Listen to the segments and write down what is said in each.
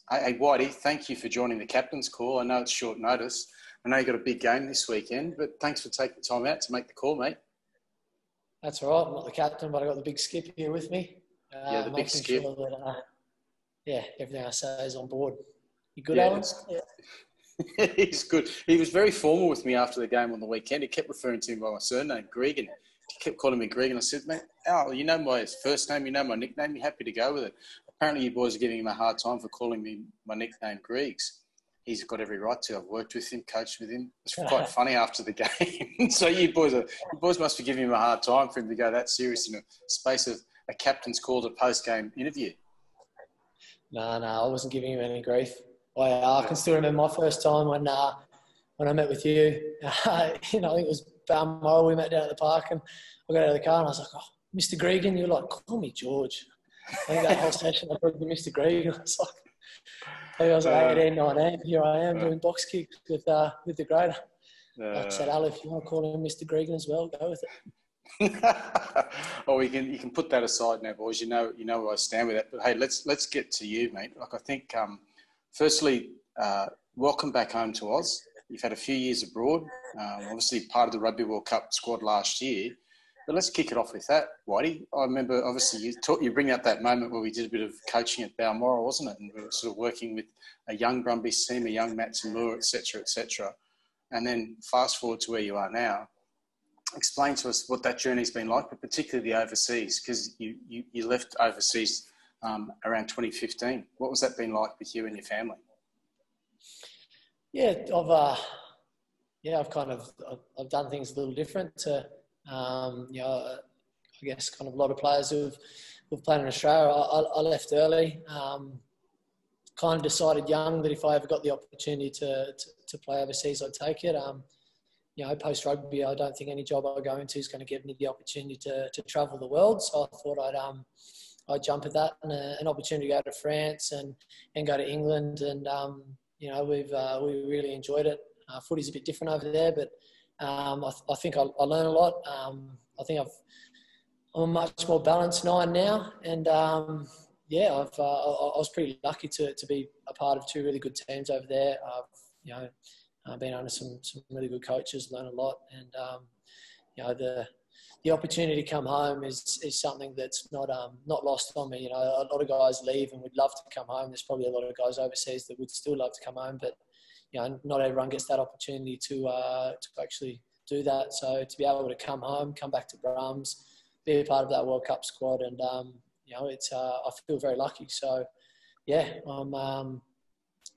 Hey, Whitey, thank you for joining the captain's call. I know it's short notice. I know you got a big game this weekend, but thanks for taking the time out to make the call, mate. That's all right. I'm not the captain, but I got the big Skip here with me. Yeah, the big Skip. Sure that, everything I say is on board. You good, yeah, Alan? Yeah. He's good. He was very formal with me after the game on the weekend. He kept referring to me by my surname, Gregan. He kept calling me Greg, and I said, mate, Al, you know my first name, you know my nickname, you're happy to go with it. Apparently you boys are giving him a hard time for calling me my nickname Griggs. He's got every right to. I've worked with him, coached with him. It's quite funny after the game. So you boys must be giving him a hard time for him to go that serious in a space of a captain's call to post-game interview. No, I wasn't giving him any grief. I can still remember my first time when I met with you. I think it was Balmoral. We met down at the park, and I got out of the car and I was like, "Oh, Mr. Gregan." You were like, "Call me George." I think that whole session I called you Mr. Gregan. I was like 18, 19. Here I am doing box kicks with the grader. I said, Al, if you want to call him Mr. Gregan as well, go with it. Oh, you can put that aside now, boys. You know where I stand with that. But hey, let's get to you, mate. Like I think, firstly, welcome back home to Oz. You've had a few years abroad. Obviously, part of the Rugby World Cup squad last year. But let's kick it off with that, Whitey. I remember, obviously, you bring up that moment where we did a bit of coaching at Balmoral, wasn't it? And we were sort of working with a young Brumbies team, a young Matamua, et cetera, and then fast forward to where you are now. Explain to us what that journey's been like, but particularly the overseas, because you left overseas around 2015. What was that been like with you and your family? Yeah, I've done things a little different to, I guess kind of a lot of players who've played in Australia. I left early. Kind of decided young that if I ever got the opportunity to play overseas, I'd take it. Post rugby, I don't think any job I go into is going to give me the opportunity to travel the world. So I thought I'd jump at that, and an opportunity to go to France and go to England, and we really enjoyed it. Footy's a bit different over there, but I think I learn a lot. I think I'm a much more balanced nine now, and I was pretty lucky to be a part of two really good teams over there. I've been under some really good coaches, learned a lot, and the opportunity to come home is something that's not lost on me. A lot of guys leave and would love to come home. There's probably a lot of guys overseas that would still love to come home, but not everyone gets that opportunity to actually do that. So to be able to come home, come back to Brums, be a part of that World Cup squad, and I feel very lucky. So I'm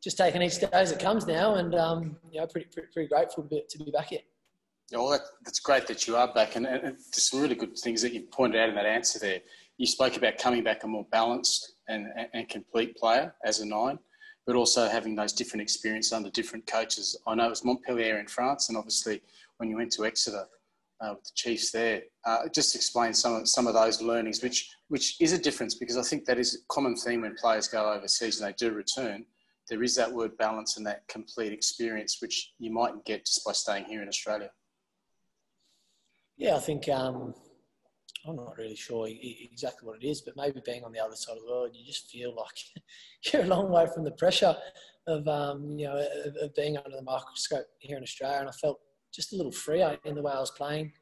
just taking each day as it comes now, and pretty grateful to be back here. Yeah, well, that's great that you are back, and there's some really good things that you pointed out in that answer there. You spoke about coming back a more balanced and complete player as a nine, but also having those different experiences under different coaches. I know it was Montpellier in France, and obviously when you went to Exeter with the Chiefs there, just explain some of those learnings, which is a difference, because I think that is a common theme when players go overseas and they do return. There is that word balance and that complete experience, which you mightn't get just by staying here in Australia. Yeah, I think I'm not really sure exactly what it is, but maybe being on the other side of the world, you just feel like you're a long way from the pressure of being under the microscope here in Australia, and I felt just a little freer in the way I was playing.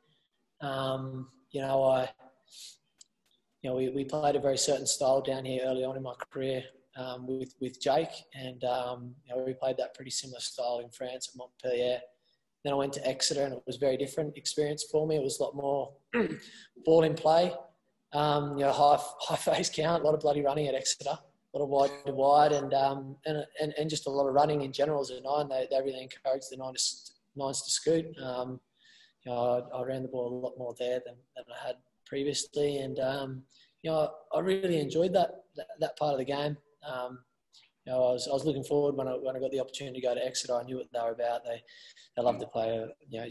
We played a very certain style down here early on in my career with Jake, and we played that pretty similar style in France at Montpellier. Then I went to Exeter, and it was a very different experience for me. It was a lot more ball in play, high face count, a lot of bloody running at Exeter, a lot of wide to wide, and just a lot of running in general as a nine. They really encouraged the nines to scoot. I ran the ball a lot more there than I had previously, and I really enjoyed that part of the game. I was looking forward when I got the opportunity to go to Exeter. I knew what they were about. They love to play,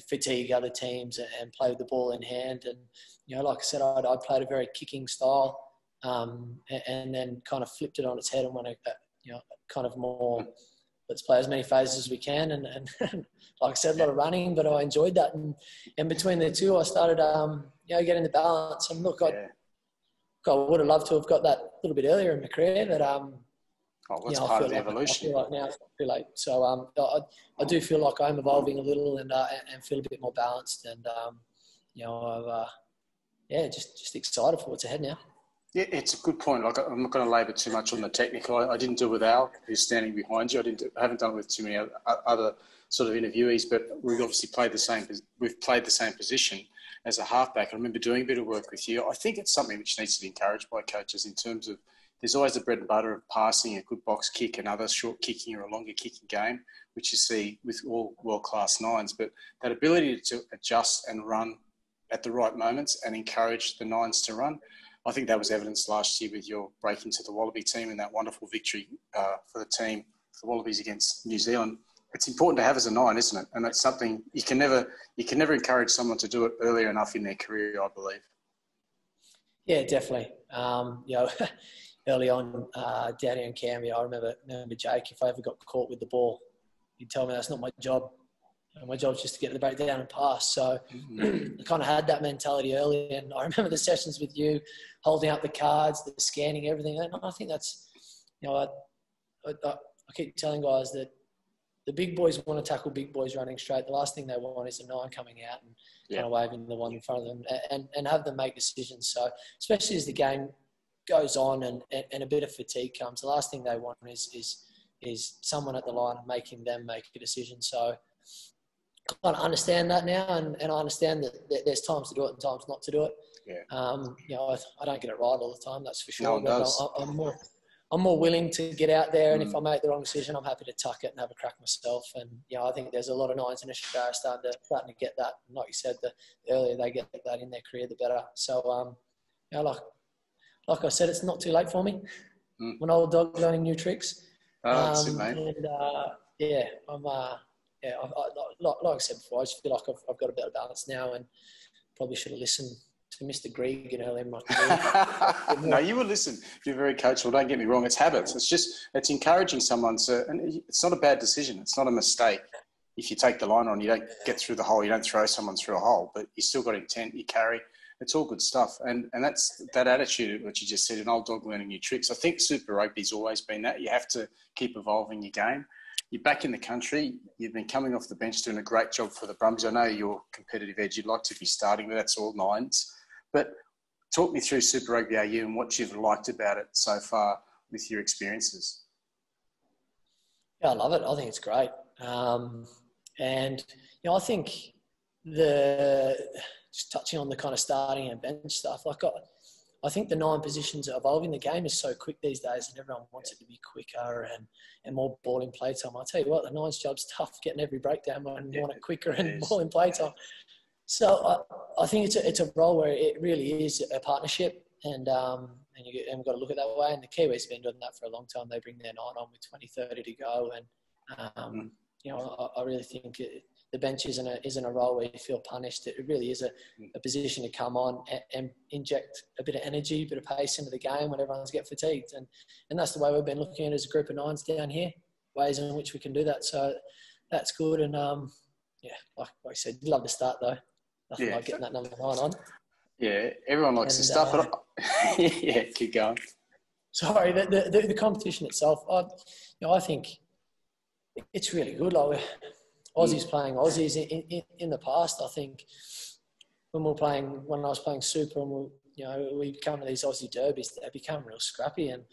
fatigue other teams and play with the ball in hand. And like I said, I played a very kicking style, and then kind of flipped it on its head and went kind of more. Let's play as many phases as we can, and like I said, a lot of running, but I enjoyed that. And between the two, I started getting the balance. And look, I would have loved to have got that a little bit earlier in my career, but well, that's part of the I evolution. feel like now it's not too late. So I do feel like I'm evolving a little and feel a bit more balanced. And just excited for what's ahead now. Yeah, it's a good point. Like, I'm not going to labour too much on the technical. I didn't do it with Al, who's standing behind you. I haven't done it with too many other sort of interviewees, but we've obviously played the same. We've played the same position as a halfback. I remember doing a bit of work with you. I think it's something which needs to be encouraged by coaches in terms of there's always the bread and butter of passing, a good box kick, another short kicking or a longer kicking game, which you see with all world-class nines. But that ability to adjust and run at the right moments and encourage the nines to run, I think that was evidenced last year with your break into the Wallaby team and that wonderful victory for the team, the Wallabies against New Zealand. It's important to have as a nine, isn't it? And that's something you can never encourage someone to do it earlier enough in their career, I believe. Yeah, definitely. Early on down here in Canberra, I remember Jake, if I ever got caught with the ball, he'd tell me that's not my job. My job's just to get the breakdown and pass. So I kind of had that mentality early. And I remember the sessions with you, holding up the cards, the scanning, everything. And I think that's, I keep telling guys that the big boys want to tackle big boys running straight. The last thing they want is a nine coming out and kind of waving the one in front of them and have them make decisions. So especially as the game goes on and a bit of fatigue comes, the last thing they want is someone at the line making them make a decision. So I kind of understand that now, and I understand that there's times to do it and times not to do it. Yeah. I don't get it right all the time, that's for sure. No one does. I'm more willing to get out there, and if I make the wrong decision, I'm happy to tuck it and have a crack myself. And I think there's a lot of nines in Australia starting to get that. And like you said, the earlier they get that in their career, the better. So, like I said, it's not too late for me. I'm an old dog learning new tricks. That's it, mate. And I'm. Like I said before, I just feel like I've got a better balance now, and probably should have listened to Mr. Gregan earlier in my career. No, you would listen. You're very coachable. Don't get me wrong. It's habits. It's encouraging someone to, and it's not a bad decision. It's not a mistake. If you take the line on, you don't get through the hole. You don't throw someone through a hole, but you still got intent. You carry. It's all good stuff. And that's that attitude, what you just said, an old dog learning new tricks. I think Super Rugby's always been that. You have to keep evolving your game. You're back in the country. You've been coming off the bench doing a great job for the Brumbies. I know your competitive edge. You'd like to be starting, but that's all nines. But talk me through Super Rugby AU and what you've liked about it so far with your experiences. Yeah, I love it. I think it's great. I think just touching on the kind of starting and bench stuff, I think the nine positions are evolving. The game is so quick these days and everyone wants it to be quicker and more ball in play time. I'll tell you what, the nine's job's tough getting every breakdown when you want it quicker and ball in play time. So I think it's a role where it really is a partnership and we've got to look at it that way. And the Kiwis have been doing that for a long time. They bring their nine on with 20, 30 to go. And, I really think the bench isn't a role where you feel punished. It really is a position to come on and inject a bit of energy, a bit of pace into the game when everyone's get fatigued. And that's the way we've been looking at it as a group of nines down here, ways in which we can do that. So that's good. And, like I said, you'd love to start though. Nothing like getting that number 9 on. Yeah, everyone likes to start, but yeah, keep going. Sorry, the competition itself, I think it's really good. Like Aussies playing Aussies in the past. I think when I was playing Super, and we come to these Aussie derbies, they become real scrappy, and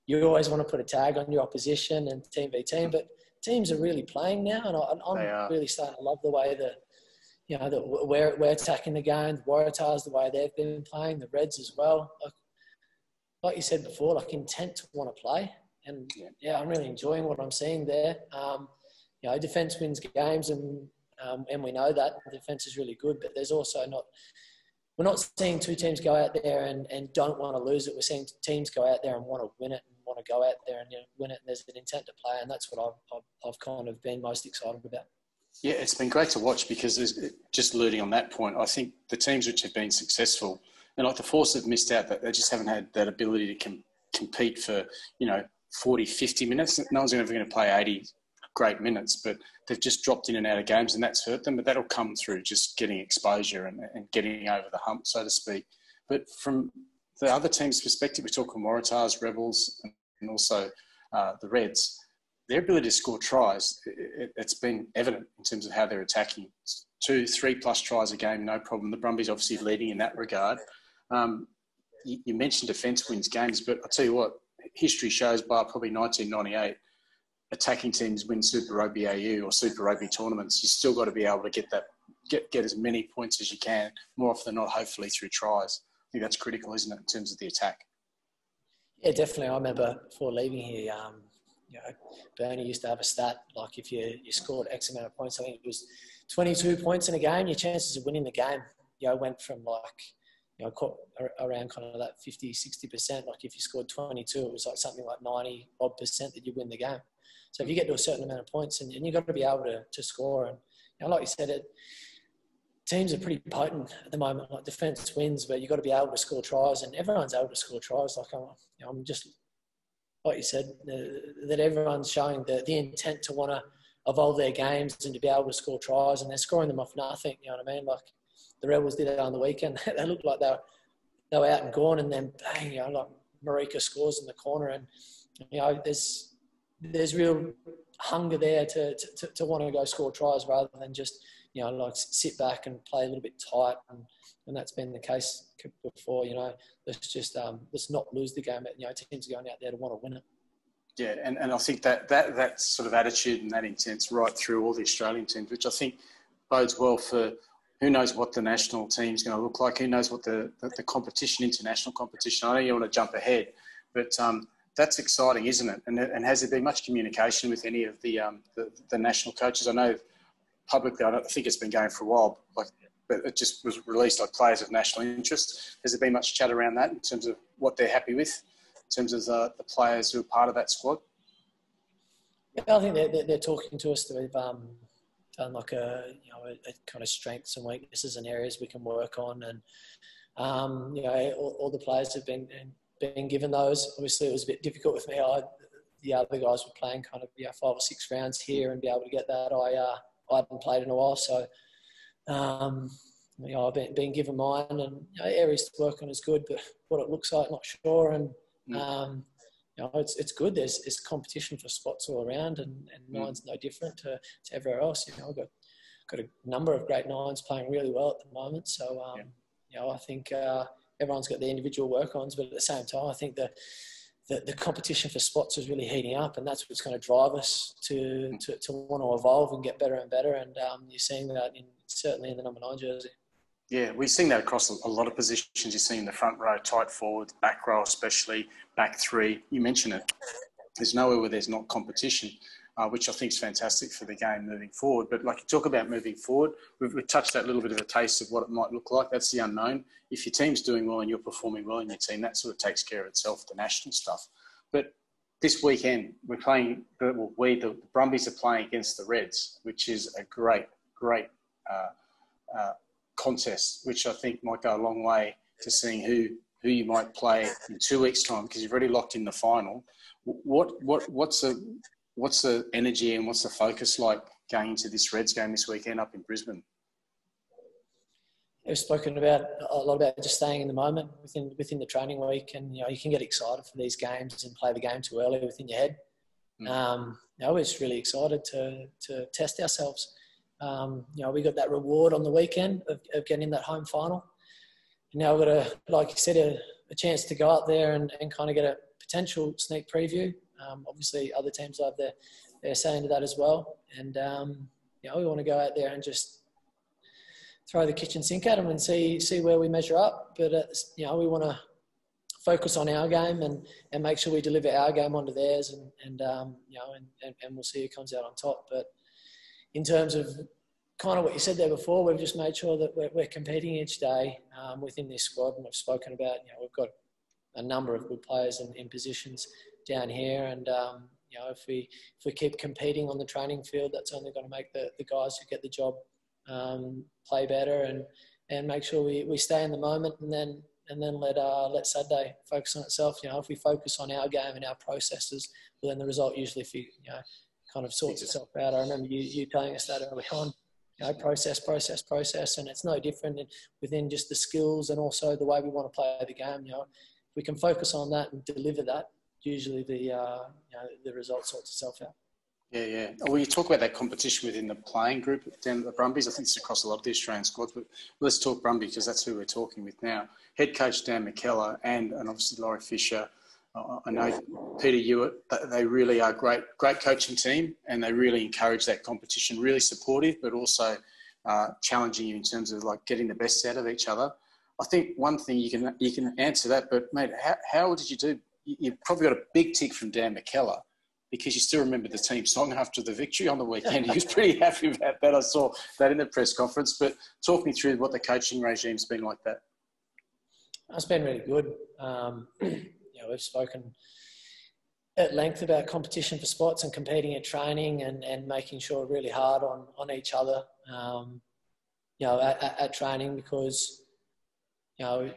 you always want to put a tag on your opposition and team v team, but teams are really playing now, and I'm really starting to love the way that we're attacking the game, the Waratahs, the way they've been playing, the Reds as well. Like you said before, intent to want to play. And I'm really enjoying what I'm seeing there. Defence wins games, and we know that defence is really good. But there's also we're not seeing two teams go out there and don't want to lose it. We're seeing teams go out there and want to win it and want to go out there and win it. And there's an intent to play, and that's what I've kind of been most excited about. Yeah, it's been great to watch because just alluding on that point, I think the teams which have been successful, and the Force have missed out, that they just haven't had that ability to compete for 40, 50 minutes. No one's ever going to play 80 great minutes, but they've just dropped in and out of games and that's hurt them. But that'll come through just getting exposure and getting over the hump, so to speak. But from the other team's perspective, we're talking Waratahs, Rebels, and also the Reds. Their ability to score tries, it's been evident in terms of how they're attacking. 2-3+ tries a game, no problem. The Brumbies obviously leading in that regard. You mentioned defence wins games, but I'll tell you what, history shows bar probably 1998, attacking teams win Super Rugby AU or Super Rugby tournaments. You still got to be able to get as many points as you can, more often than not, hopefully through tries. I think that's critical, isn't it, in terms of the attack? Yeah, definitely. I remember before leaving here, Bernie used to have a stat, like if you scored X amount of points, I think it was 22 points in a game, your chances of winning the game, went from around kind of that 50, 60%. Like if you scored 22, it was like something like 90% that you win the game. So if you get to a certain amount of points and you've got to be able to score, and like you said, teams are pretty potent at the moment. Like defence wins, but you've got to be able to score tries, and everyone's able to score tries. Like I'm just, like you said, that everyone's showing the intent to want to evolve their games and to be able to score tries, and they're scoring them off nothing. You know what I mean? Like the Rebels did it on the weekend. They looked like they were out and gone, and then bang, like Marika scores in the corner, and there's real hunger there to want to go score tries rather than just like sit back and play a little bit tight, and that's been the case before. Let's not lose the game. Teams are going out there to want to win it. Yeah, and I think that sort of attitude and that intent's right through all the Australian teams, which I think bodes well for who knows what the national team's going to look like. Who knows what the competition, international competition. I know you want to jump ahead, but that's exciting, isn't it? And has there been much communication with any of the national coaches? I know publicly, I don't think it's been going for a while, but it just was released like players of national interest. Has there been much chat around that in terms of what they're happy with, in terms of the players who are part of that squad? Yeah, I think they're talking to us. They've done like a kind of strengths and weaknesses and areas we can work on, and all the players have been given those. Obviously, it was a bit difficult with me. The other guys were playing kind of 5 or 6 rounds here and be able to get that. I hadn't played in a while, so I've been given mine, and areas to work on is good, but what it looks like, not sure. And it's good. There's competition for spots all around, and nine's no different to everywhere else. I've got a number of great nines playing really well at the moment. So I think everyone's got their individual work-ons, but at the same time, I think the competition for spots is really heating up, and that's what's going to drive us to want to evolve and get better and better. And you're seeing that certainly in the number 9 jersey. Yeah, we've seen that across a lot of positions. You're seeing the front row, tight forward, back row especially, back 3. You mentioned it. There's nowhere where there's not competition, which I think is fantastic for the game moving forward. But like you talk about moving forward, we've touched that little bit of a taste of what it might look like. That's the unknown. If your team's doing well and you're performing well in your team, that sort of takes care of itself, the national stuff. But this weekend, we're playing, the Brumbies are playing against the Reds, which is a great contest, which I think might go a long way to seeing who you might play in 2 weeks' time, because you've already locked in the final. What's the energy and what's the focus like going into this Reds game this weekend up in Brisbane? We've spoken about a lot about just staying in the moment within the training week, and you can get excited for these games and play the game too early within your head. We're just really excited to test ourselves. We got that reward on the weekend of getting that home final. And now we've got like you said, a chance to go out there and kind of get a potential sneak preview. Obviously, other teams have their say into that as well. And we want to go out there and just throw the kitchen sink at them and see where we measure up. But we want to focus on our game and make sure we deliver our game onto theirs, and we'll see who comes out on top. But in terms of kind of what you said there before, we've just made sure that we're competing each day within this squad, and we've spoken about we've got a number of good players in positions down here, and if we keep competing on the training field, that's only going to make the guys who get the job play better and make sure we stay in the moment, and then let Saturday focus on itself. If we focus on our game and our processes, well, then the result usually kind of sorts itself out. I remember you telling us that early on. process, and it's no different within just the skills and also the way we want to play the game. If we can focus on that and deliver that, usually the result sorts itself out. Yeah. Well, you talk about that competition within the playing group down at the Brumbies. I think it's across a lot of the Australian squads, but let's talk Brumbies because that's who we're talking with now. Head coach Dan McKellar and obviously Laurie Fisher. I know Peter Hewitt. They really are great coaching team, and they really encourage that competition. Really supportive, but also challenging you in terms of like getting the best out of each other. I think one thing you can answer that, but mate, how did you do? You probably got a big tick from Dan McKellar because you still remember the team song after the victory on the weekend. He was pretty happy about that. I saw that in the press conference. But talk me through what the coaching regime's been like that. It's been really good. We've spoken at length about competition for spots and competing at training and making sure really hard on each other, at training because, you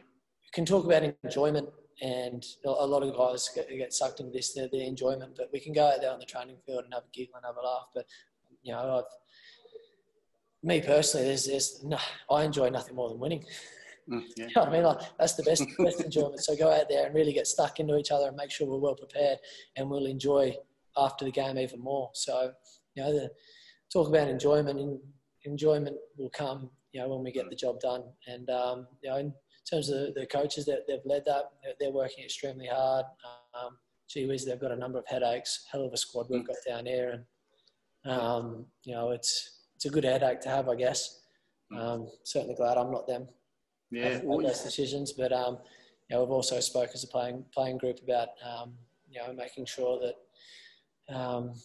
can talk about enjoyment and a lot of guys get sucked into this, the enjoyment, but we can go out there on the training field and have a giggle and have a laugh. But, me personally, I enjoy nothing more than winning. Yeah. You know what I mean? Like, that's the best enjoyment. So go out there and really get stuck into each other and make sure we're well prepared and we'll enjoy after the game even more. So, talk about enjoyment, and enjoyment will come, when we get the job done. And, in terms of the coaches that they've led that, they're working extremely hard. Gee whiz, they've got a number of headaches, hell of a squad we've got down here. And, it's a good headache to have, I guess. Certainly glad I'm not them. Yeah, those decisions, but we've also spoke as a playing group about making sure that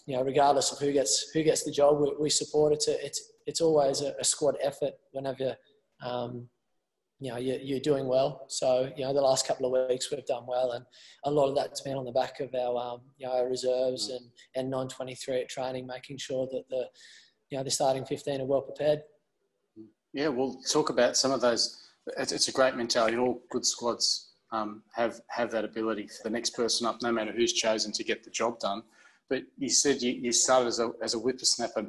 regardless of who gets the job, we support it. It's always a squad effort whenever you're doing well. So the last couple of weeks we've done well, and a lot of that's been on the back of our reserves and non-23 at training, making sure that the starting 15 are well prepared. Yeah, we'll talk about some of those. It's a great mentality. All good squads have that ability for the next person up, no matter who's chosen to get the job done. But you said you started as a whippersnapper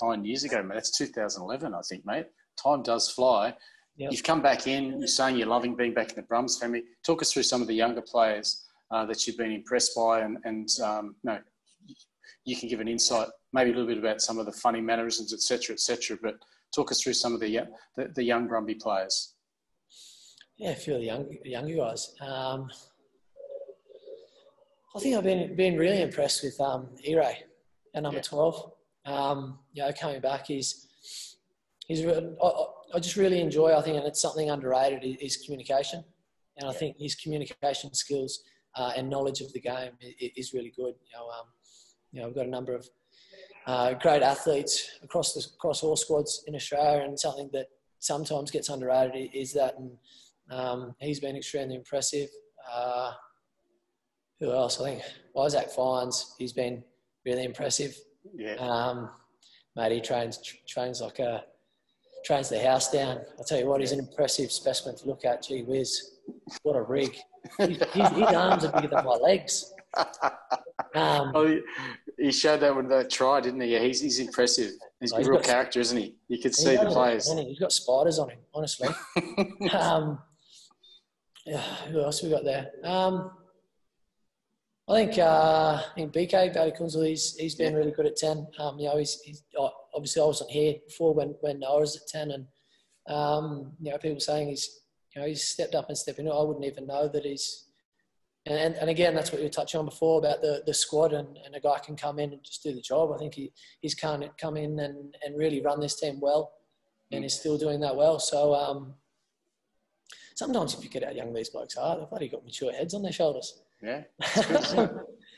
9 years ago, mate. That's 2011, I think, mate. Time does fly. Yep. You've come back in. You're saying you're loving being back in the Brums family. Talk us through some of the younger players that you've been impressed by, and you can give an insight, maybe a little bit about some of the funny mannerisms, et cetera, but talk us through some of the young Brumby players. Yeah, a few of the younger guys. I think I've been really impressed with Ire at number 12. Coming back, he's I just really enjoy. I think, and it's something underrated, is communication. And I think his communication skills and knowledge of the game is really good. We've got a number of great athletes across all squads in Australia, and something that sometimes gets underrated is that. And he's been extremely impressive. Who else? I think Isaac Fines. He's been really impressive. Yeah. Mate, he trains the house down. I'll tell you what, he's an impressive specimen to look at. Gee whiz, what a rig! His arms are bigger than my legs. He showed that when they tried, didn't he? Yeah, he's impressive. He's a real character, isn't he? You could see the players. He's got spiders on him, honestly. Who else we got there? I think BK Bailey Kunzel, he's been really good at 10. He's obviously I wasn't here before when Noah was at 10, and people saying he's stepped up and stepped in. I wouldn't even know that he's. And again, that's what you were touching on before about the squad, and a guy can come in and just do the job. I think he's come in and really run this team well, and he's still doing that well. So sometimes you forget how young these blokes are. They've bloody got mature heads on their shoulders. Yeah.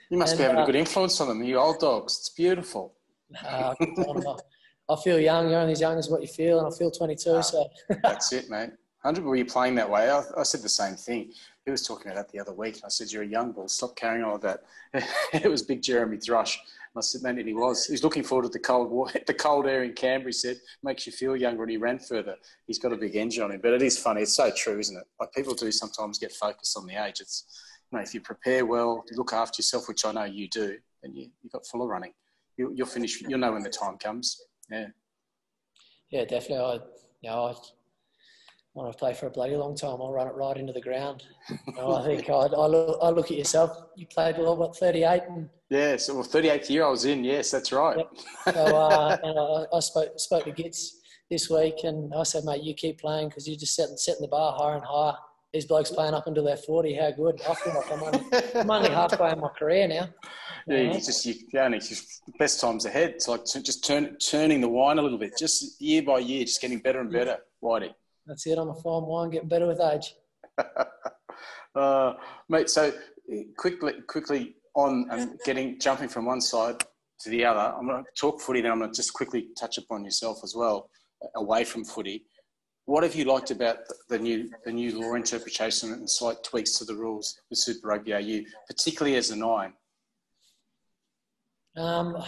You must be having a good influence on them, you old dogs. It's beautiful. I feel young. You're only as young as what you feel, and I feel 22. So that's it, mate. 100. Were you playing that way? I said the same thing. He was talking about that the other week. I said, "You're a young bull. Stop carrying on with that." It was big Jeremy Thrush. And I said, "Man," and he was. He's looking forward to the cold air in Canberra. He said, "Makes you feel younger," and he ran further. He's got a big engine on him. But it is funny. It's so true, isn't it? Like, people do sometimes get focused on the age. It's, if you prepare well, you look after yourself, which I know you do, then you've got full of running. You'll finish. You'll know when the time comes. Yeah. Yeah, definitely. I want to play for a bloody long time. I'll run it right into the ground. I think I look at yourself. You played, 38? And, yeah, so 38th year I was in. Yes, that's right. Yep. So and I spoke to Gits this week, and I said, mate, you keep playing because you're just setting the bar higher and higher. These blokes playing up until they're 40. How good! I feel like I'm only halfway in my career now. Yeah, just best times ahead. It's like just turning the wine a little bit, just year by year, just getting better and better, Whitey. That's it. I'm a fine wine, getting better with age. Mate, so quickly on jumping from one side to the other, I'm going to talk footy, then I'm going to just quickly touch upon yourself as well, away from footy. What have you liked about the new law interpretation and slight tweaks to the rules with Super Rugby AU, particularly as a 9? You'll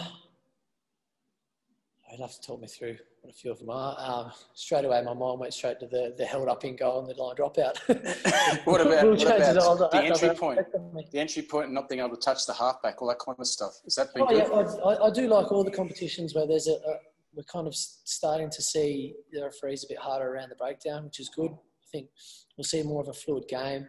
have to talk me through what a few of them are. Straight away, my mind went straight to the held up in goal and the line dropout. What about the entry point? The entry point and not being able to touch the halfback, all that kind of stuff. Has that been good? Yeah, I do like all the competitions where there's we're kind of starting to see the referees a bit harder around the breakdown, which is good. I think we'll see more of a fluid game.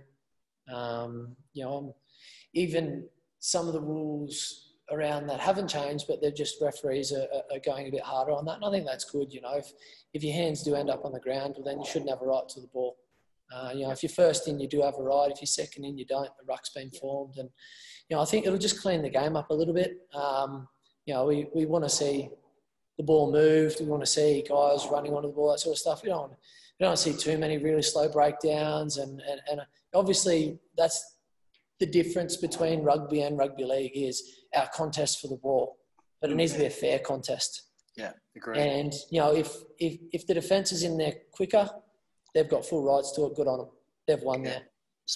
Even some of the rules around that haven't changed, but they're just referees are going a bit harder on that. And I think that's good. If your hands do end up on the ground, well, then you shouldn't have a right to the ball. If you're first in, you do have a right. If you're second in, you don't. The ruck's been formed. And, I think it'll just clean the game up a little bit. We want to see the ball moved. We want to see guys running onto the ball, that sort of stuff. We don't see too many really slow breakdowns. And obviously that's the difference between rugby and rugby league is our contest for the ball, but it needs to be a fair contest. Yeah, agree. And if the defence is in there quicker, they've got full rights to it. Good on them. They've won there.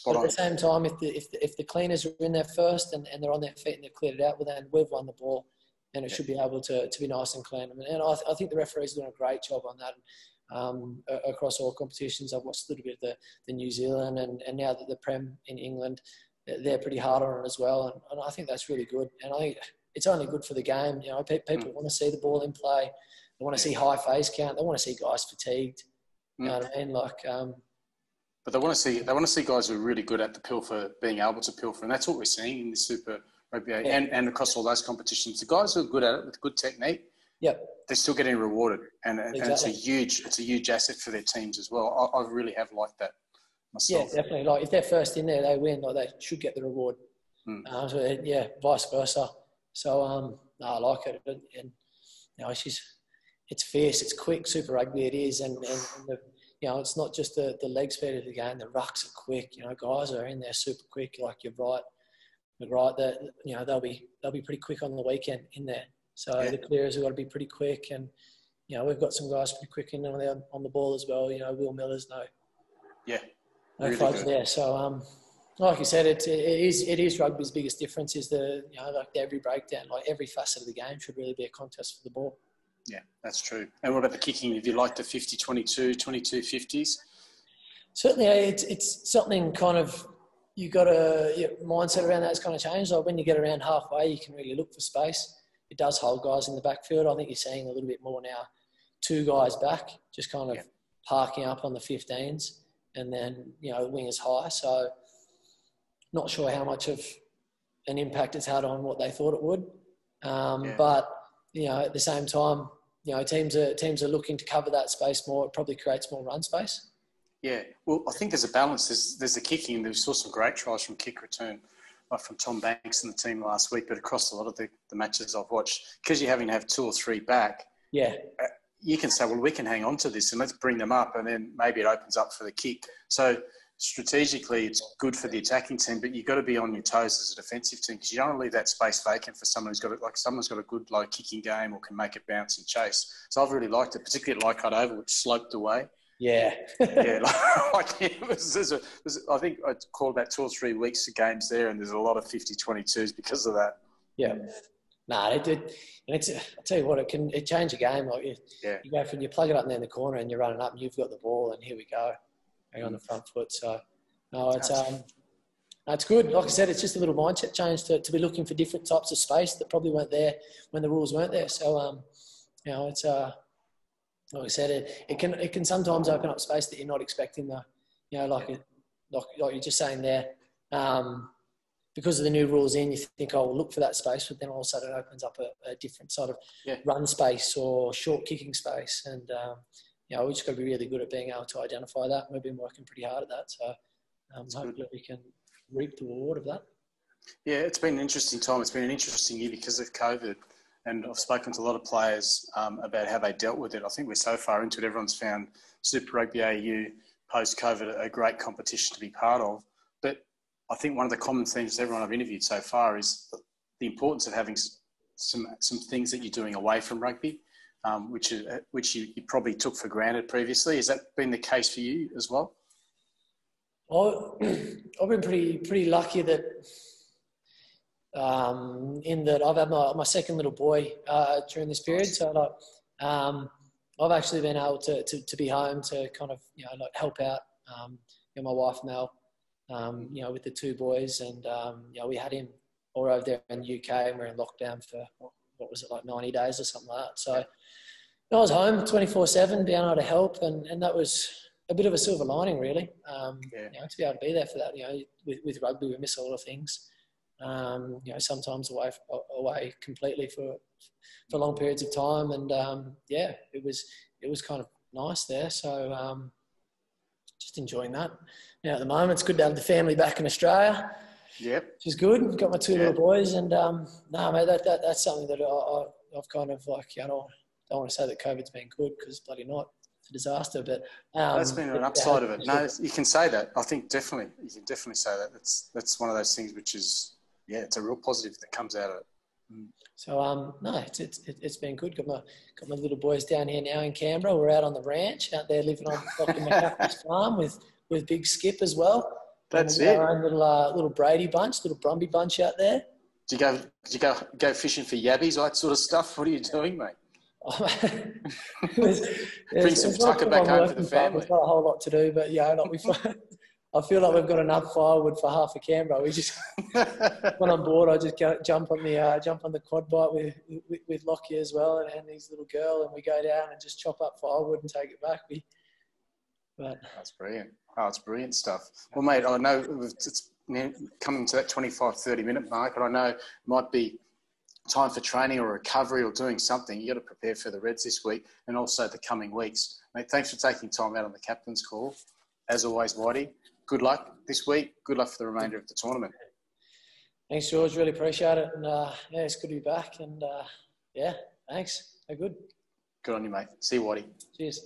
But at the same time, if the cleaners are in there first and they're on their feet and they've cleared it out, well then we've won the ball, and it should be able to be nice and clean. And I think the referees are doing a great job on that across all competitions. I've watched a little bit of the New Zealand and now that the Prem in England, they're pretty hard on it as well. And I think that's really good. And I think it's only good for the game. People want to see the ball in play. They want to see high phase count. They want to see guys fatigued. You know what I mean? But they want to see guys who are really good at the pilfer, being able to pilfer. And that's what we're seeing in the Super Rugby and across all those competitions. The guys who are good at it with good technique, they're still getting rewarded. And it's a huge asset for their teams as well. I really have liked that myself. Yeah, definitely. Like if they're first in there, they win. Like they should get the reward. Vice versa. So I like it. And it's fierce. It's quick. Super Rugby it is. And it's not just the leg speed of the game. The rucks are quick. Guys are in there super quick. Like you're right. That they'll be pretty quick on the weekend in there. So the clearers have got to be pretty quick. And we've got some guys pretty quick in there on the ball as well. Will Miller's no really fudge there. So like you said, it is rugby's biggest difference is every breakdown, like every facet of the game should really be a contest for the ball. Yeah, that's true. And what about the kicking? Have you liked the 50-22, 22-50s? Certainly, it's something kind of you got your mindset around that's kind of changed. Like when you get around halfway, you can really look for space. It does hold guys in the backfield. I think you're seeing a little bit more now. 2 guys back, just kind of parking up on the 15s, and then the wingers high. So not sure how much of an impact it's had on what they thought it would. But at the same time, teams are looking to cover that space more. It probably creates more run space. Yeah, well, I think there's a balance. There's the kicking. We saw some great tries from kick return, like from Tom Banks and the team last week, but across a lot of the matches I've watched, because you're having to have 2 or 3 back, you can say, well, we can hang on to this and let's bring them up, and then maybe it opens up for the kick. So strategically, it's good for the attacking team, but you've got to be on your toes as a defensive team because you don't want to leave that space vacant for someone someone's got a good low kicking game or can make it bounce and chase. So I've really liked it, particularly at Leichhardt Oval, which sloped away. Yeah. I think I called about 2 or 3 weeks of games there, and there's a lot of 50-22s because of that. Yeah. It did. And I tell you what, it change a game. Like you go from you plug it up in there in the corner and you're running up and you've got the ball and here we go. On the front foot. So no, it's good. Like I said, it's just a little mindset change to be looking for different types of space that probably weren't there when the rules weren't there. So it's like I said, it can sometimes open up space that you're not expecting though. You know, like you're just saying there, because of the new rules you think, oh, we'll look for that space, but then all of a sudden it opens up a different sort of run space or short kicking space. And, you know, we just got to be really good at being able to identify that. We've been working pretty hard at that. So hopefully we can reap the reward of that. Yeah, it's been an interesting time. It's been an interesting year because of COVID. And I've spoken to a lot of players about how they dealt with it. I think we're so far into it, everyone's found Super Rugby AU post-COVID a great competition to be part of. But I think one of the common themes everyone I've interviewed so far is the importance of having some things that you're doing away from rugby, which you probably took for granted previously. Has that been the case for you as well? I've been pretty lucky that in that I've had my second little boy during this period. So like I've actually been able to be home to kind of, you know, like help out my wife Mel, you know, with the two boys, and you know, we had him all over there in the UK, and we're in lockdown for what was it, like 90 days or something like that. So I was home 24/7, being able to help, and that was a bit of a silver lining, really. You know, to be able to be there for that. You know, with rugby, we miss a lot of things. You know, sometimes away completely for long periods of time, and yeah, it was kind of nice there. So just enjoying that. Now at the moment, it's good to have the family back in Australia. Yep, which is good. Got my two little boys, and no, mate, that's something that I've kind of like, you know, I don't want to say that COVID's been good because bloody not. It's a disaster, but that's been an upside of it. No, you can say that. I think definitely you can definitely say that. That's one of those things which is, yeah, it's a real positive that comes out of it. So no, it's been good. Got my little boys down here now in Canberra. We're out on the ranch out there living on Dr. McCaffrey's farm with Big Skip as well. That's it. Our own little Brady bunch, little Brumby bunch out there. Did you go fishing for yabbies, that sort of stuff? What are you doing, mate? Bring some tucker back home for the family. There's not a whole lot to do, but yeah, I feel like we've got enough firewood for half of Canberra. We just when I'm bored, I just jump on the quad bike with Lockie as well, and his little girl, and we go down and just chop up firewood and take it back. That's brilliant. Oh, it's brilliant stuff. Well, mate, I know it's coming to that 25, 30-minute mark, and I know it might be time for training or recovery or doing something. You got to prepare for the Reds this week and also the coming weeks. Mate, thanks for taking time out on the captain's call. As always, Whitey, good luck this week. Good luck for the remainder of the tournament. Thanks, George. Really appreciate it. And yeah, it's good to be back. And yeah, thanks. They're good. Good on you, mate. See you, Whitey. Cheers.